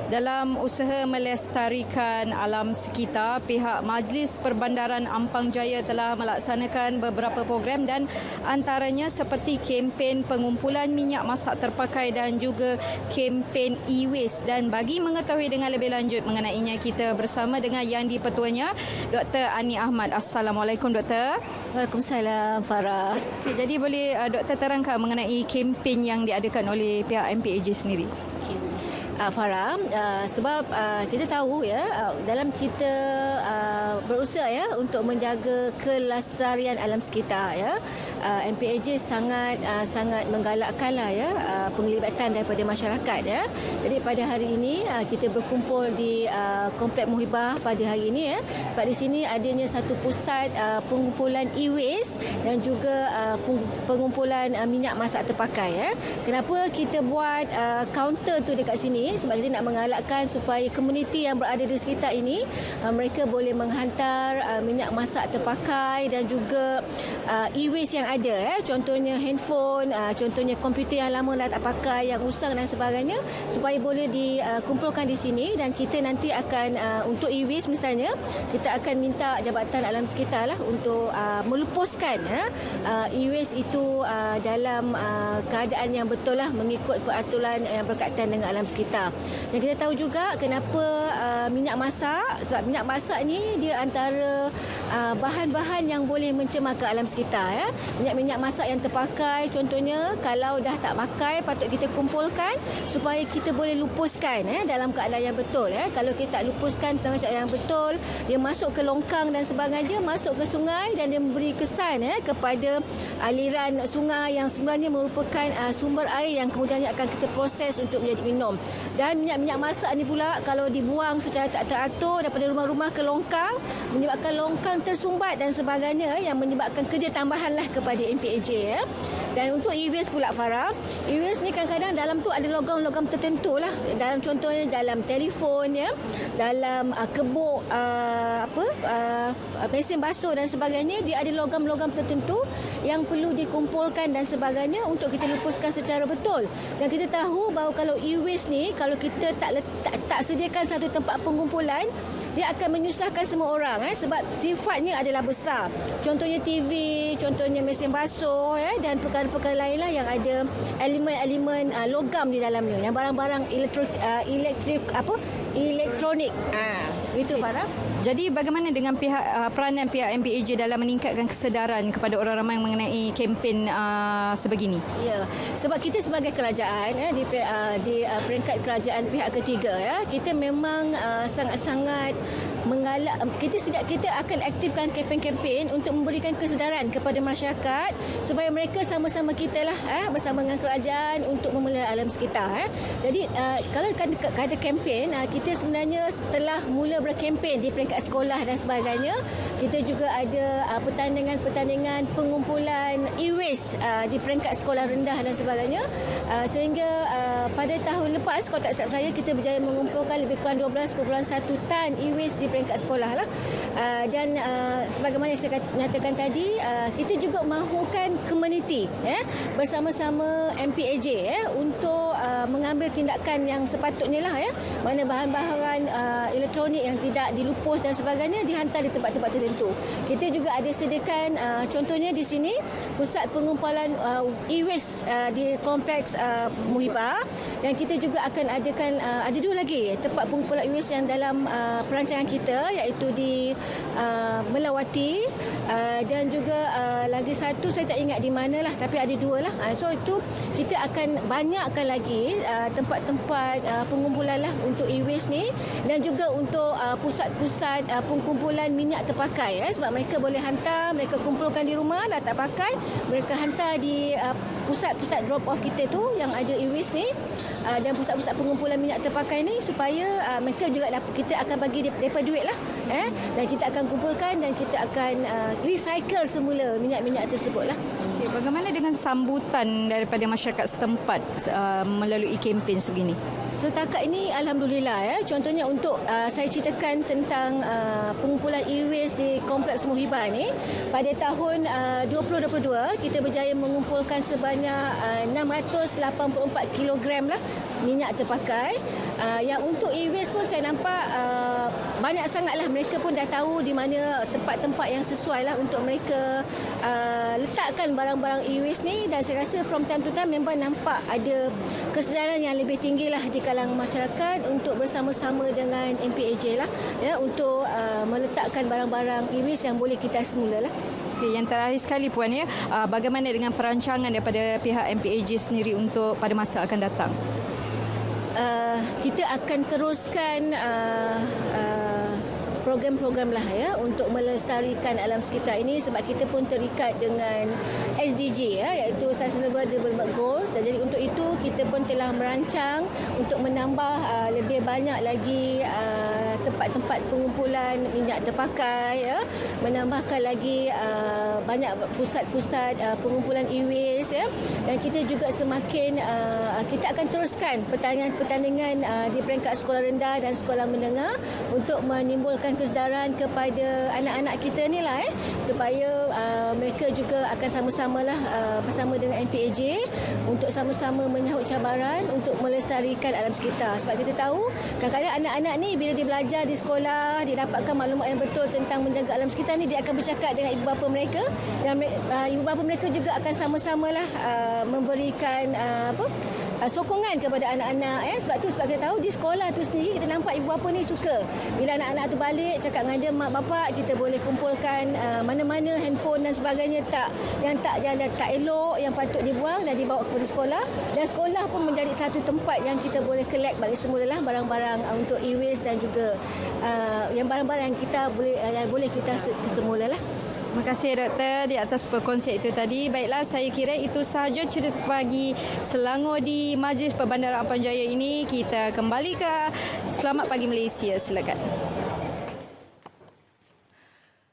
Dalam usaha melestarikan alam sekitar, pihak Majlis Perbandaran Ampang Jaya telah melaksanakan beberapa program dan antaranya seperti kempen pengumpulan minyak masak terpakai dan juga kempen e-waste. Dan bagi mengetahui dengan lebih lanjut mengenainya, kita bersama dengan Yang di-Pertuanya, Dr. Ani Ahmad. Assalamualaikum, Doktor. Waalaikumsalam, Farah. Okay, jadi boleh Doktor terangkan mengenai kempen yang diadakan oleh pihak MPAJ sendiri? Farah, sebab kita tahu ya, dalam kita berusaha ya untuk menjaga kelestarian alam sekitar ya, MPAJ sangat menggalakkanlah ya penglibatan daripada masyarakat ya. Jadi pada hari ini kita berkumpul di Kompleks Muhibah pada hari ini ya, sebab di sini adanya satu pusat pengumpulan e-waste dan juga pengumpulan minyak masak terpakai ya. Kenapa kita buat kaunter tu dekat sini? Sebab kita nak menggalakkan supaya komuniti yang berada di sekitar ini mereka boleh menghantar minyak masak terpakai dan juga e-waste yang ada ya. Contohnya handphone, contohnya komputer yang lama dah tak pakai, yang usang dan sebagainya, supaya boleh dikumpulkan di sini. Dan kita nanti akan untuk e-waste misalnya, kita akan minta Jabatan Alam Sekitar lah untuk melupuskan e-waste itu dalam keadaan yang betul lah, mengikut peraturan yang berkaitan dengan alam sekitar. Dan kita tahu juga kenapa minyak masak, sebab minyak masak ni dia antara bahan-bahan yang boleh mencemarkan alam sekitar ya. Minyak-minyak masak yang terpakai contohnya, kalau dah tak pakai patut kita kumpulkan supaya kita boleh lupuskan dalam keadaan yang betul ya. Kalau kita tak lupuskan dalam keadaan yang betul, dia masuk ke longkang dan sebagainya, masuk ke sungai dan dia memberi kesan kepada aliran sungai yang sebenarnya merupakan sumber air yang kemudiannya akan kita proses untuk menjadi minum. Dan minyak-minyak masak ni pula kalau dibuang secara tak teratur daripada rumah-rumah ke longkang, menyebabkan longkang tersumbat dan sebagainya, yang menyebabkan kerja tambahanlah kepada MPAJ ya. Dan untuk e-waste pula Farah, e-waste ni kadang-kadang dalam tu ada logam-logam tertentu lah. Dalam contohnya dalam telefon ya, dalam kebuk mesin basuh dan sebagainya, dia ada logam-logam tertentu yang perlu dikumpulkan dan sebagainya untuk kita lepaskan secara betul. Dan kita tahu bahawa kalau e-waste ni, kalau kita tak sediakan satu tempat pengumpulan, dia akan menyusahkan semua orang sebab sifatnya adalah besar. Contohnya TV, contohnya mesin basuh dan perkara-perkara lainlah yang ada elemen-elemen logam di dalamnya, yang barang-barang elektronik. Itu Farah. Jadi bagaimana dengan peranan pihak MPAJ dalam meningkatkan kesedaran kepada orang ramai mengenai kempen sebegini? Ya, sebab kita sebagai kerajaan di peringkat kerajaan pihak ketiga ya, kita memang sangat-sangat menggalak. Kita akan aktifkan kempen-kempen untuk memberikan kesedaran kepada masyarakat supaya mereka sama-sama kita lah bersama dengan kerajaan untuk memelihara alam sekitar. Jadi kalau ada kempen, kita sebenarnya telah mula berkempen di peringkat sekolah dan sebagainya. Kita juga ada pertandingan pengumpulan e-waste di peringkat sekolah rendah dan sebagainya, sehingga pada tahun lepas, kalau tak silap saya, kita berjaya mengumpulkan lebih kurang 12.1 tan e-waste di peringkat sekolah lah. Dan sebagaimana yang saya nyatakan tadi, kita juga mahukan komuniti bersama-sama MPAJ untuk mengambil tindakan yang sepatutnya lah mana bahan-bahan elektronik yang tidak dilupus dan sebagainya dihantar di tempat-tempat tertentu. Kita juga ada sediakan contohnya di sini pusat pengumpulan e-waste di Kompleks Muhibah, dan kita juga akan adakan ada dua lagi tempat pengumpulan e-waste yang dalam perancangan kita, iaitu di Melawati dan juga lagi satu saya tak ingat di mana lah, tapi ada dua lah. So itu kita akan banyakkan lagi tempat-tempat pengumpulan lah untuk e-waste ni, dan juga untuk pusat-pusat pengumpulan minyak terpakai sebab mereka boleh hantar, mereka kumpulkan di rumah, dah tak pakai, mereka hantar di pusat-pusat drop off kita tu yang ada e-waste ni, dan pusat-pusat pengumpulan minyak terpakai ni, supaya mereka juga kita akan bagi mereka duit lah dan kita akan kumpulkan dan kita akan recycle semula minyak-minyak tersebut lah. Okay, bagaimana dengan sambutan daripada masyarakat setempat melalui kempen sebegini? Setakat ini alhamdulillah contohnya untuk saya ceritakan tentang pengumpulan e-waste di Kompleks Muhibah ni, pada tahun 2022 kita berjaya mengumpulkan sebanyak 684 kilogram lah minyak terpakai. Yang untuk e-waste pun saya nampak banyak sangatlah mereka pun dah tahu di mana tempat-tempat yang sesuai lah untuk mereka letakkan barang-barang e-waste ni, dan saya rasa from time to time memang nampak ada kesedaran yang lebih tinggi lah di kalangan masyarakat untuk bersama-sama dengan MPAJ lah ya, untuk meletakkan barang-barang e-waste yang boleh kita semula lah. Okay, yang terakhir sekali Puan ya, bagaimana dengan perancangan daripada pihak MPAJ sendiri untuk pada masa akan datang? Kita akan teruskan program-program lah ya untuk melestarikan alam sekitar ini, sebab kita pun terikat dengan SDG ya, iaitu Sustainable Development Goals, dan jadi untuk itu kita pun telah merancang untuk menambah lebih banyak lagi tempat-tempat pengumpulan minyak terpakai ya, menambahkan lagi banyak pusat-pusat pengumpulan e-waste ya, dan kita juga semakin kita akan teruskan pertandingan di peringkat sekolah rendah dan sekolah menengah untuk menimbulkan kesedaran kepada anak-anak kita ni lah supaya mereka juga akan sama-sama lah bersama dengan MPAJ untuk sama-sama menyahut cabaran untuk melestarikan alam sekitar. Sebab kita tahu kadang-kadang anak-anak ni bila dia belajar di sekolah, dia dapatkan maklumat yang betul tentang menjaga alam sekitar ni, dia akan bercakap dengan ibu bapa mereka, dan ibu bapa mereka juga akan sama-sama lah memberikan sokongan kepada anak-anak sebab kita tahu di sekolah tu sendiri kita nampak ibu bapa ni suka bila anak-anak tu balik cakap dengan dia, mak bapak kita boleh kumpulkan mana-mana handphone dan sebagainya yang tak elok yang patut dibuang dan dibawa kepada sekolah, dan sekolah pun menjadi satu tempat yang kita boleh collect bagi semulalah barang-barang untuk e-waste dan juga yang barang-barang yang kita boleh kita semulalah. Terima kasih Doktor di atas perkongsian itu tadi. Baiklah, saya kira itu sahaja cerita pagi Selangor di Majlis Perbandaran Ampang Jaya ini. Kita kembali ke Selamat Pagi Malaysia. Silakan.